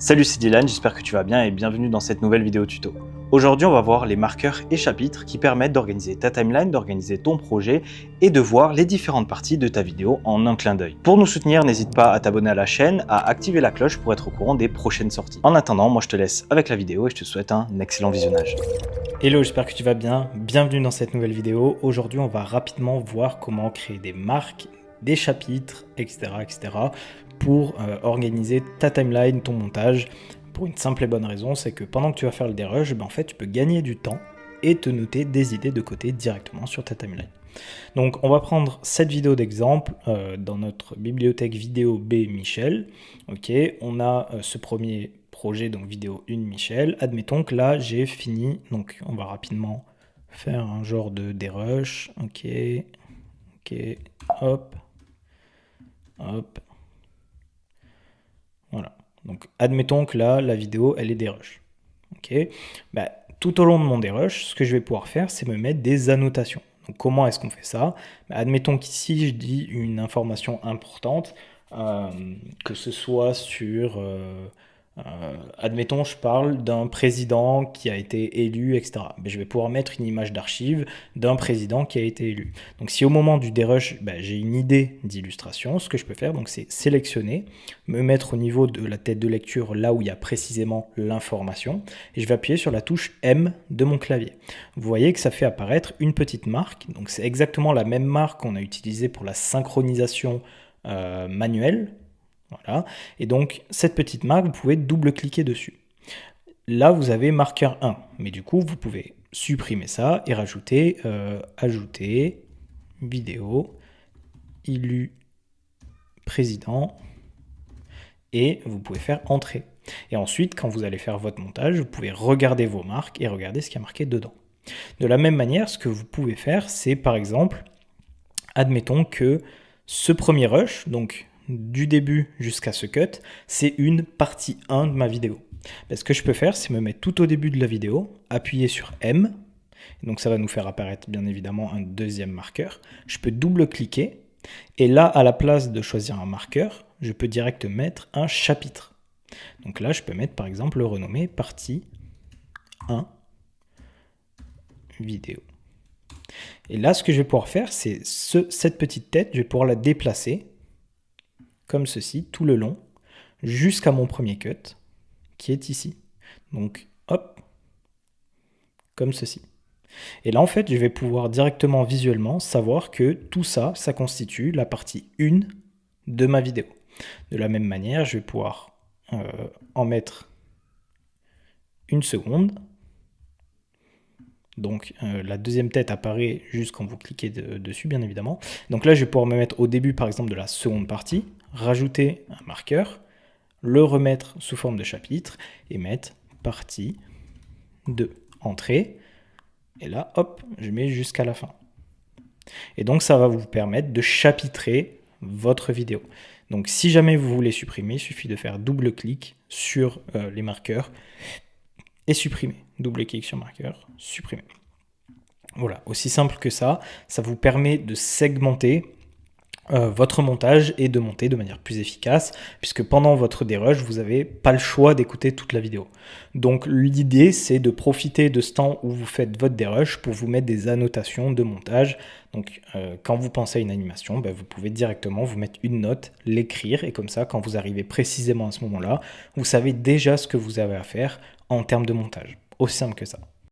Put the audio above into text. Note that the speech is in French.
Salut, c'est Dylan, j'espère que tu vas bien et bienvenue dans cette nouvelle vidéo tuto. Aujourd'hui, on va voir les marqueurs et chapitres qui permettent d'organiser ta timeline, d'organiser ton projet et de voir les différentes parties de ta vidéo en un clin d'œil. Pour nous soutenir, n'hésite pas à t'abonner à la chaîne, à activer la cloche pour être au courant des prochaines sorties. En attendant, moi je te laisse avec la vidéo et je te souhaite un excellent visionnage. Hello, j'espère que tu vas bien. Bienvenue dans cette nouvelle vidéo. Aujourd'hui, on va rapidement voir comment créer des marques, des chapitres, etc. pour organiser ta timeline, ton montage. Pour une simple et bonne raison, c'est que pendant que tu vas faire le dérush, en fait, tu peux gagner du temps et te noter des idées de côté directement sur ta timeline. Donc, on va prendre cette vidéo d'exemple dans notre bibliothèque vidéo B Michel. Ok, on a ce premier projet, donc vidéo 1 Michel. Admettons que là, j'ai fini. Donc, on va rapidement faire un genre de dérush. Ok, hop, hop. Voilà. Donc, admettons que là, la vidéo, elle est dérush. Ok. Tout au long de mon dérush, ce que je vais pouvoir faire, c'est me mettre des annotations. Donc, comment est-ce qu'on fait ça? Admettons qu'ici, je dis une information importante, que ce soit sur... admettons, je parle d'un président qui a été élu, etc. Je vais pouvoir mettre une image d'archive d'un président qui a été élu. Donc, si au moment du dérush, j'ai une idée d'illustration, ce que je peux faire, c'est sélectionner, me mettre au niveau de la tête de lecture, là où il y a précisément l'information, et je vais appuyer sur la touche M de mon clavier. Vous voyez que ça fait apparaître une petite marque. Donc, c'est exactement la même marque qu'on a utilisée pour la synchronisation manuelle. Voilà. Et donc, cette petite marque, vous pouvez double-cliquer dessus. Là, vous avez marqueur 1. Mais du coup, vous pouvez supprimer ça et rajouter ajouter vidéo illu président. Et vous pouvez faire entrée. Et ensuite, quand vous allez faire votre montage, vous pouvez regarder vos marques et regarder ce qui est marqué dedans. De la même manière, ce que vous pouvez faire, c'est par exemple, admettons que ce premier rush, donc du début jusqu'à ce cut, c'est une partie 1 de ma vidéo. Ce que je peux faire, c'est me mettre tout au début de la vidéo, appuyer sur M, donc ça va nous faire apparaître bien évidemment un deuxième marqueur. Je peux double-cliquer, et là, à la place de choisir un marqueur, je peux direct mettre un chapitre. Donc là, je peux mettre par exemple le renommer partie 1 vidéo. Et là, ce que je vais pouvoir faire, c'est cette petite tête, je vais pouvoir la déplacer comme ceci, tout le long, jusqu'à mon premier cut, qui est ici. Donc, hop, comme ceci. Et là, en fait, je vais pouvoir directement, visuellement, savoir que tout ça, ça constitue la partie 1 de ma vidéo. De la même manière, je vais pouvoir en mettre une seconde. Donc, la deuxième tête apparaît juste quand vous cliquez dessus, bien évidemment. Donc là, je vais pouvoir me mettre au début, par exemple, de la seconde partie, rajouter un marqueur, le remettre sous forme de chapitre et mettre partie 2, entrée. Et là, hop, je mets jusqu'à la fin. Et donc, ça va vous permettre de chapitrer votre vidéo. Donc, si jamais vous voulez supprimer, il suffit de faire double-clic sur les marqueurs et supprimer. Double-clic sur marqueur, supprimer. Voilà, aussi simple que ça. Ça vous permet de segmenter votre montage et de monter de manière plus efficace, puisque pendant votre dérush, vous n'avez pas le choix d'écouter toute la vidéo. Donc l'idée, c'est de profiter de ce temps où vous faites votre dérush pour vous mettre des annotations de montage. Donc quand vous pensez à une animation, vous pouvez directement vous mettre une note, l'écrire, et comme ça, quand vous arrivez précisément à ce moment-là, vous savez déjà ce que vous avez à faire en termes de montage. Aussi simple que ça.